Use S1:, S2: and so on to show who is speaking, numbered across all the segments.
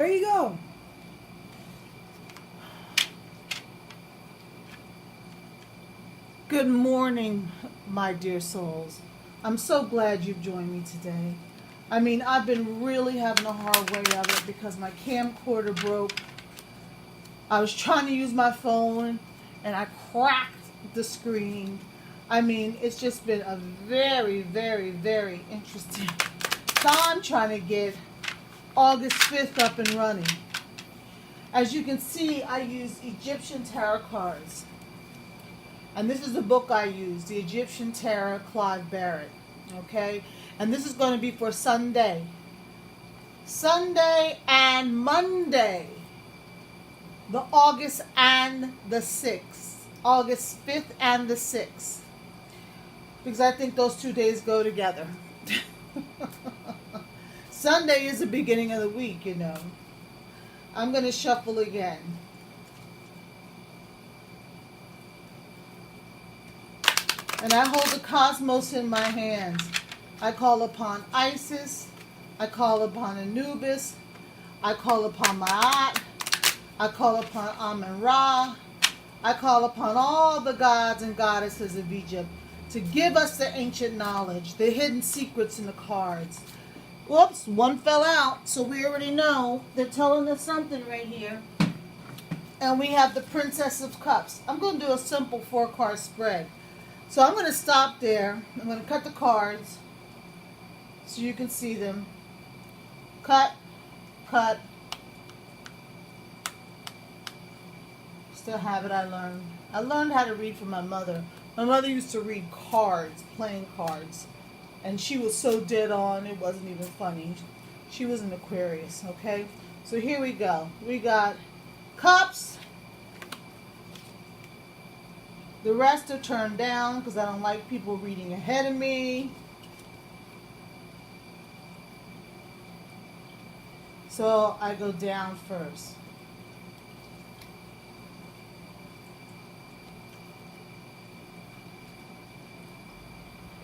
S1: There you go. Good morning, my dear souls. I'm so glad you've joined me today. I mean, I've been really having a hard way of it because my camcorder broke. I was trying to use my phone and I cracked the screen. I mean, it's just been a very, very, very interesting time trying to get August 5th up and running. As you can see, I use Egyptian tarot cards. And this is the book I use, The Egyptian Tarot, Clive Barrett. Okay? And this is going to be for Sunday. Sunday and Monday. The August and the 6th. August 5th and the 6th. Because I think those 2 days go together. Sunday is the beginning of the week, you know. I'm going to shuffle again. And I hold the cosmos in my hands. I call upon Isis. I call upon Anubis. I call upon Ma'at. I call upon Amun-Ra. I call upon all the gods and goddesses of Egypt to give us the ancient knowledge, the hidden secrets in the cards. Whoops, one fell out, so we already know. They're telling us something right here. And we have the Princess of Cups. I'm going to do a simple 4-card spread. So I'm going to stop there. I'm going to cut the cards so you can see them. Cut, cut. Still have it, I learned. I learned how to read from my mother. My mother used to read cards, playing cards. And she was so dead on, it wasn't even funny. She was an Aquarius, okay? So here we go. We got cups. The rest are turned down because I don't like people reading ahead of me. So I go down first.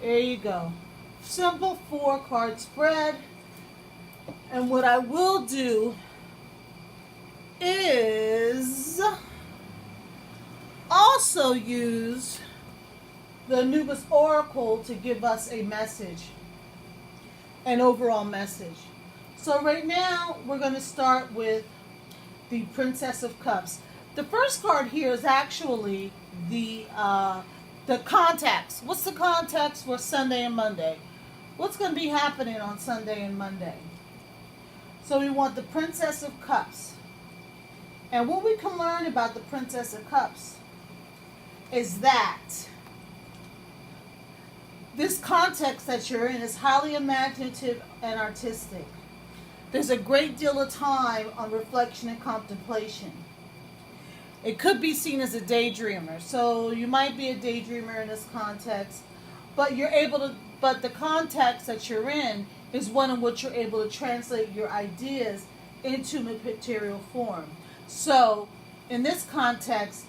S1: There you go. Simple 4-card spread. And what I will do is also use the Anubis Oracle to give us a message, an overall message. So right now we're going to start with the Princess of Cups. The first card here is actually the context. What's the context for Sunday and Monday? What's going to be happening on Sunday and Monday? So we want the Princess of Cups. And what we can learn about the Princess of Cups is that this context that you're in is highly imaginative and artistic. There's a great deal of time on reflection and contemplation. It could be seen as a daydreamer. So you might be a daydreamer in this context, but but the context that you're in is one in which you're able to translate your ideas into material form. So in this context,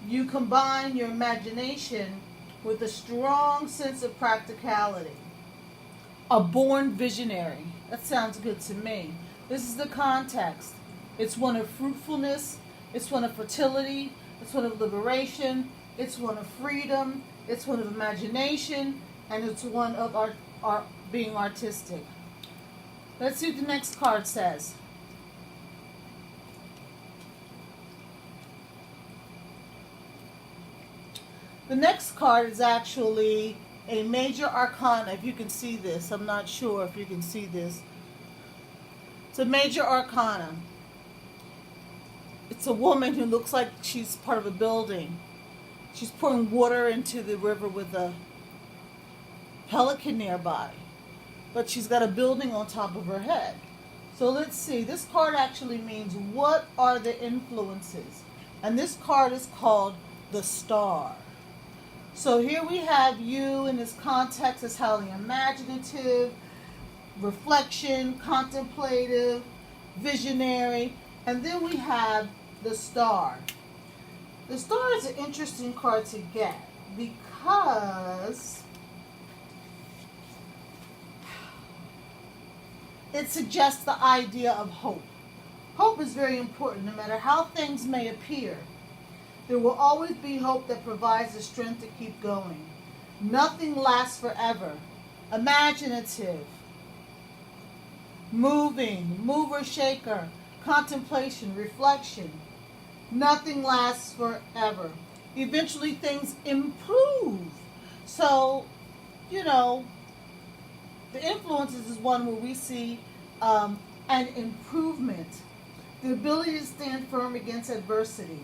S1: you combine your imagination with a strong sense of practicality. A born visionary. That sounds good to me. This is the context. It's one of fruitfulness. It's one of fertility. It's one of liberation. It's one of freedom. It's one of imagination. And it's one of our being artistic. Let's see what the next card says. The next card is actually a major arcana. If you can see this, I'm not sure if you can see this. It's a major arcana. It's a woman who looks like she's part of a building. She's pouring water into the river with a pelican nearby. But she's got a building on top of her head. So let's see. This card actually means what are the influences? And this card is called the Star. So here we have you in this context as highly imaginative, reflection, contemplative, visionary, and then we have the Star. The Star is an interesting card to get because it suggests the idea of hope. hope is very important. No matter how things may appear, there will always be hope that provides the strength to keep going. Nothing lasts forever. Imaginative, moving, mover, shaker, contemplation, reflection. Nothing lasts forever. Eventually things improve. So, the influences is one where we see an improvement. The ability to stand firm against adversity.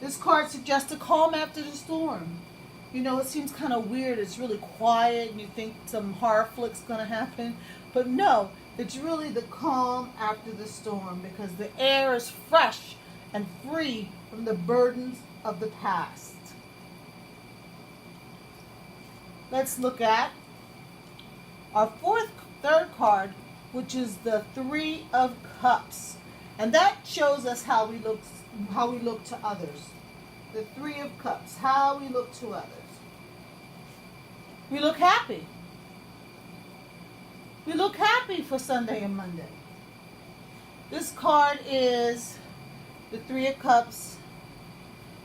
S1: This card suggests a calm after the storm. It seems kind of weird. It's really quiet and you think some horror flick's going to happen. But no, it's really the calm after the storm because the air is fresh and free from the burdens of the past. Let's look at our third card, which is the Three of Cups. And that shows us how we look to others. The Three of Cups, how we look to others. We look happy. We look happy for Sunday and Monday. This card is the Three of Cups.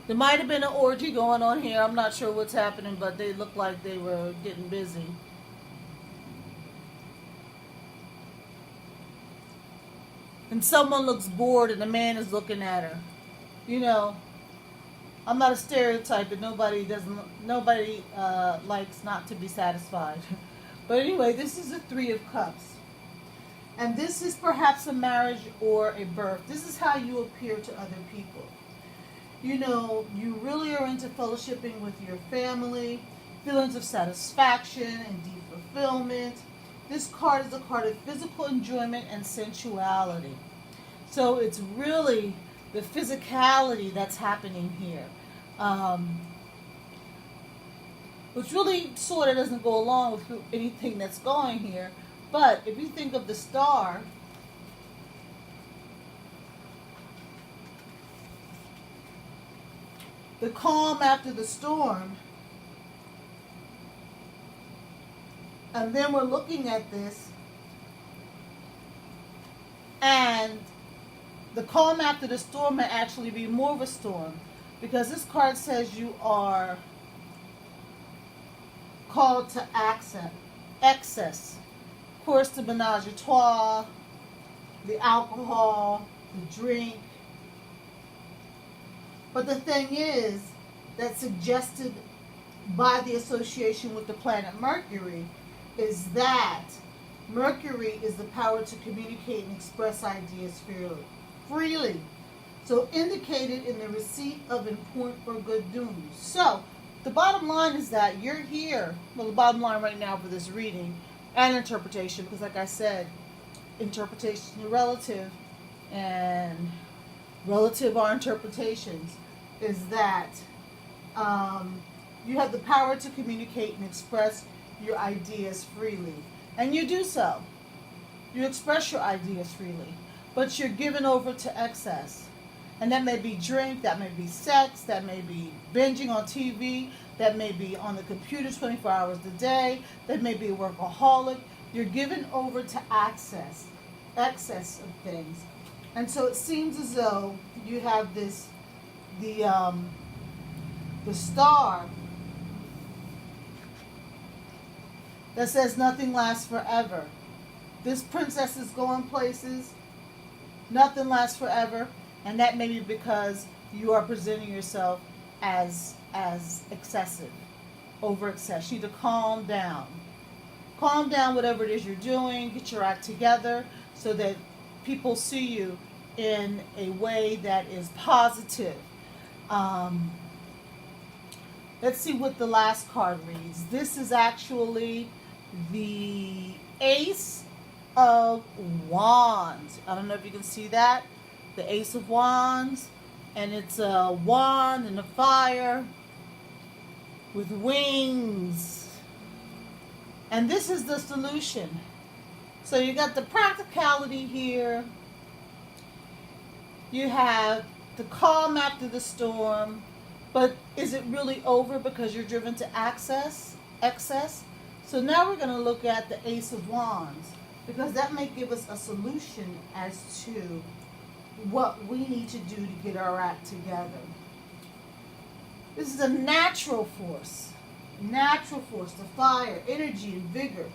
S1: There might have been an orgy going on here. I'm not sure what's happening, but they look like they were getting busy. And someone looks bored and the man is looking at her. I'm not a stereotype, but nobody likes not to be satisfied. But anyway, this is the Three of Cups. And this is perhaps a marriage or a birth. This is how you appear to other people. You really are into fellowshipping with your family, feelings of satisfaction and deep fulfillment. This card is a card of physical enjoyment and sensuality. So it's really the physicality that's happening here. Which really sort of doesn't go along with anything that's going here. But if you think of the star, the calm after the storm, and then we're looking at this, and the calm after the storm may actually be more of a storm, because this card says you are called to excess. Of course, the menage a trois, the alcohol, the drink. But the thing is, that's suggested by the association with the planet Mercury, is that Mercury is the power to communicate and express ideas freely. So indicated in the receipt of important or good news. So the bottom line is that you're here. Well, the bottom line right now for this reading and interpretation, because like I said, interpretation is relative, and relative are interpretations, is that you have the power to communicate and express your ideas freely. And you do so. You express your ideas freely. But you're given over to excess. And that may be drink, that may be sex, that may be binging on TV, that may be on the computer 24 hours a day, that may be a workaholic. You're given over to excess of things. And so it seems as though you have this, the star that says nothing lasts forever. This princess is going places. Nothing lasts forever. And that may be because you are presenting yourself as excessive, over excess. You need to calm down. Calm down whatever it is you're doing. Get your act together so that people see you in a way that is positive. Let's see what the last card reads. This is actually the Ace of Wands. I don't know if you can see that. The Ace of Wands. And it's a wand and a fire with wings. And this is the solution. So you got the practicality here. You have the calm after the storm. But is it really over because you're driven to excess? So now we're going to look at the Ace of Wands, because that may give us a solution as to what we need to do to get our act together. This is a natural force. Natural force, the fire, energy, and vigor.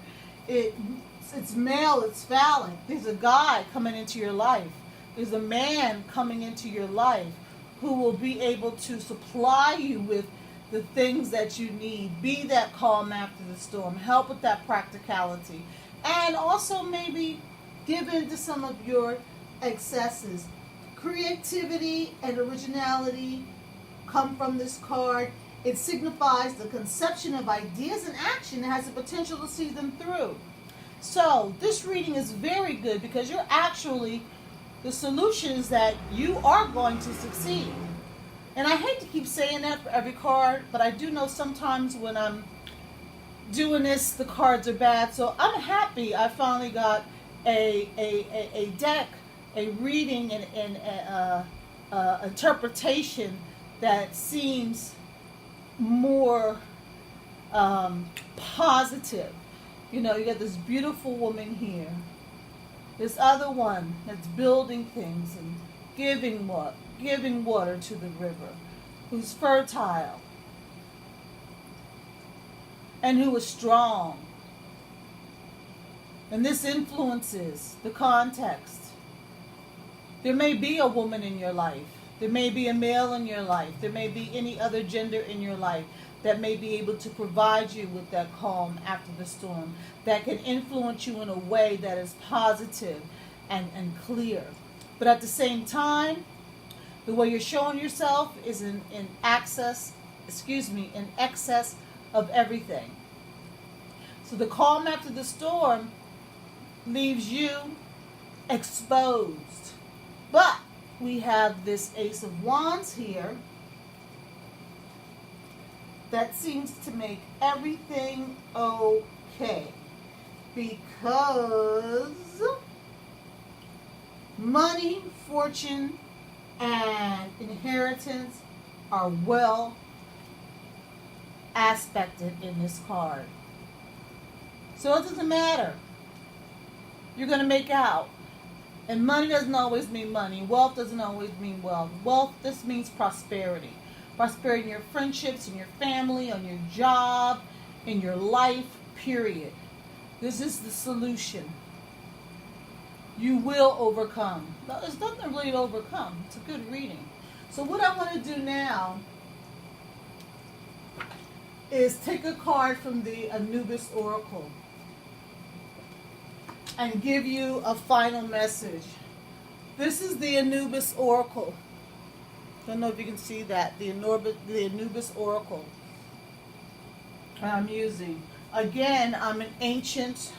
S1: It's male, it's phallic. There's a guy coming into your life. There's a man coming into your life who will be able to supply you with the things that you need. Be that calm after the storm. Help with that practicality. And also maybe give in to some of your excesses. Creativity and originality come from this card. It signifies the conception of ideas and action that has the potential to see them through. So this reading is very good because you're actually, the solution is that you are going to succeed. And I hate to keep saying that for every card, but I do know sometimes when I'm doing this, the cards are bad. So I'm happy I finally got a deck, a reading, and interpretation that seems more positive. You know, you got this beautiful woman here. This other one that's building things and giving water to the river, who's fertile and who is strong. And this influences the context. There may be a woman in your life. There may be a male in your life. There may be any other gender in your life that may be able to provide you with that calm after the storm, that can influence you in a way that is positive and clear. But at the same time, the way you're showing yourself is in excess of everything. So the calm after the storm leaves you exposed. But we have this Ace of Wands here that seems to make everything okay. Because money, fortune, and inheritance are well aspected in this card. So it doesn't matter. You're going to make out. And money doesn't always mean money. Wealth doesn't always mean wealth. Wealth just means prosperity. Prosperity in your friendships, in your family, on your job, in your life, period. This is the solution. You will overcome. No, there's nothing really to overcome. It's a good reading. So what I want to do now is take a card from the Anubis Oracle and give you a final message. This is the Anubis Oracle. Don't know if you can see that. The Anubis Oracle I'm using. Again, I'm an ancient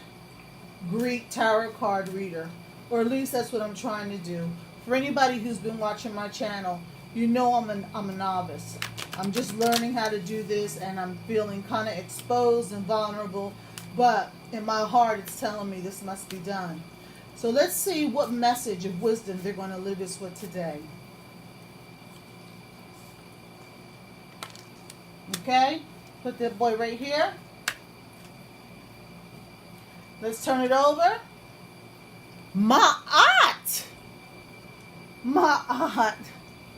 S1: Greek tarot card reader. Or at least that's what I'm trying to do. For anybody who's been watching my channel, you know I'm a novice. I'm just learning how to do this, and I'm feeling kind of exposed and vulnerable. But in my heart, it's telling me this must be done. So let's see what message of wisdom they're going to leave us with today. Okay? Put that boy right here. Let's turn it over. Ma'at. Ma'at.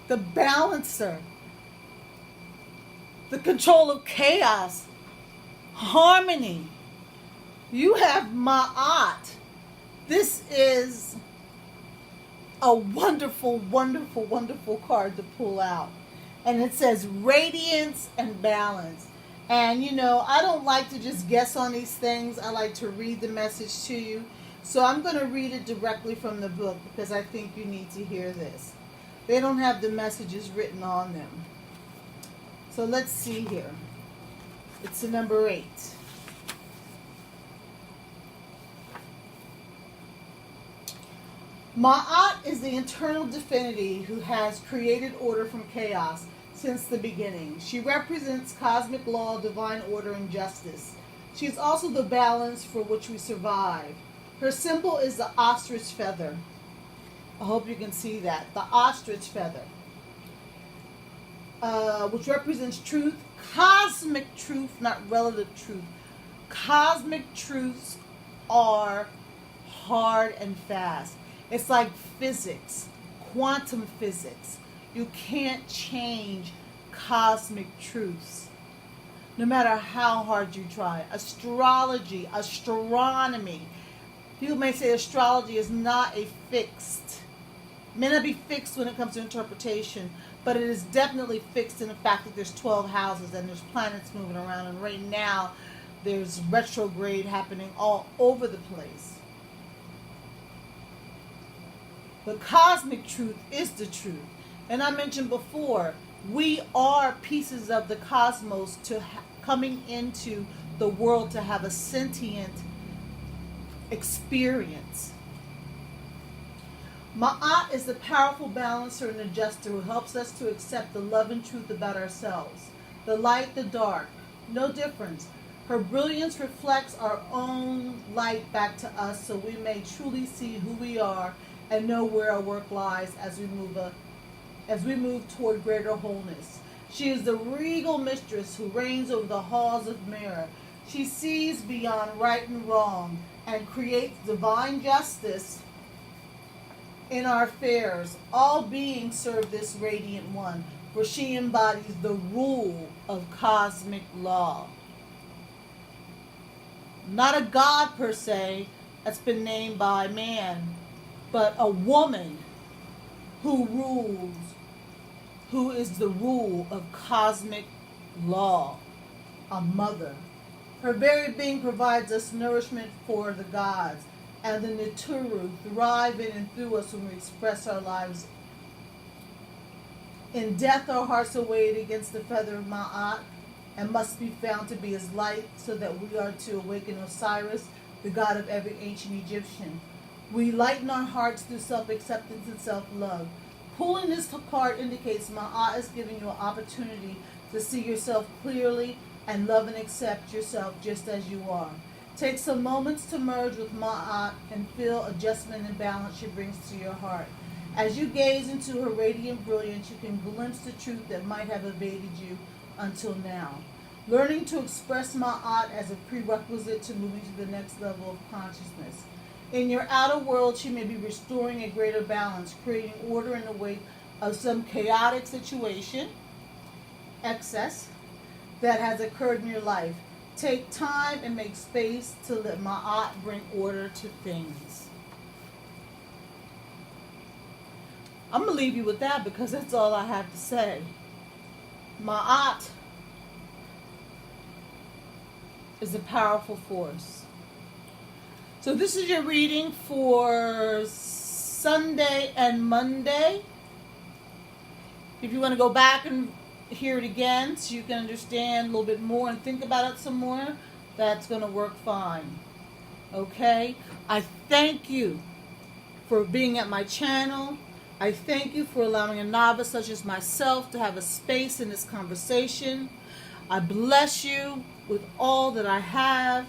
S1: The balancer. The control of chaos. Harmony. You have Ma'at. This is a wonderful, wonderful, wonderful card to pull out. And it says radiance and balance. And you know, I don't like to just guess on these things. I like to read the message to you. So I'm going to read it directly from the book because I think you need to hear this. They don't have the messages written on them. So let's see here. It's the number 8. Ma'at is the internal divinity who has created order from chaos since the beginning. She represents cosmic law, divine order, and justice. She is also the balance for which we survive. Her symbol is the ostrich feather. I hope you can see that. The ostrich feather. Which represents truth, cosmic truth, not relative truth. Cosmic truths are hard and fast. It's like physics, quantum physics. You can't change cosmic truths, no matter how hard you try. Astrology, astronomy. People may say astrology is not a fixed, may not be fixed when it comes to interpretation, but it is definitely fixed in the fact that there's 12 houses and there's planets moving around, and right now there's retrograde happening all over the place. The cosmic truth is the truth. And I mentioned before, we are pieces of the cosmos coming into the world to have a sentient experience. Ma'at is the powerful balancer and adjuster who helps us to accept the love and truth about ourselves. The light, the dark, no difference. Her brilliance reflects our own light back to us so we may truly see who we are and know where our work lies as we move toward greater wholeness. She is the regal mistress who reigns over the halls of Mira. She sees beyond right and wrong and creates divine justice in our affairs. All beings serve this radiant one, for she embodies the rule of cosmic law. Not a god per se that's been named by man, but a woman who rules, who is the rule of cosmic law, a mother. Her very being provides us nourishment for the gods, and the Neturu thrive in and through us when we express our lives. In death our hearts are weighed against the feather of Ma'at, and must be found to be as light, so that we are to awaken Osiris, the god of every ancient Egyptian. We lighten our hearts through self-acceptance and self-love. Pulling this card indicates Ma'at is giving you an opportunity to see yourself clearly and love and accept yourself just as you are. Take some moments to merge with Ma'at and feel adjustment and balance she brings to your heart. As you gaze into her radiant brilliance, you can glimpse the truth that might have evaded you until now. Learning to express Ma'at as a prerequisite to moving to the next level of consciousness. In your outer world, she may be restoring a greater balance, creating order in the wake of some chaotic situation, excess, that has occurred in your life. Take time and make space to let Ma'at bring order to things. I'm going to leave you with that because that's all I have to say. Ma'at is a powerful force. So this is your reading for Sunday and Monday. If you want to go back and hear it again so you can understand a little bit more and think about it some more, that's going to work fine. Okay? I thank you for being at my channel. I thank you for allowing a novice such as myself to have a space in this conversation. I bless you with all that I have.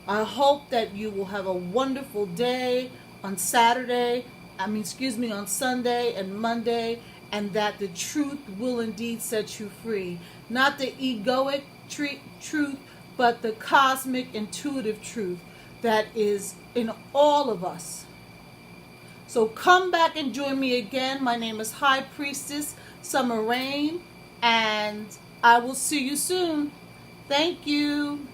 S1: I hope that you will have a wonderful day on Sunday and Monday, and that the truth will indeed set you free. Not the egoic truth, but the cosmic intuitive truth that is in all of us. So come back and join me again. My name is High Priestess Summer Rain, and I will see you soon. Thank you.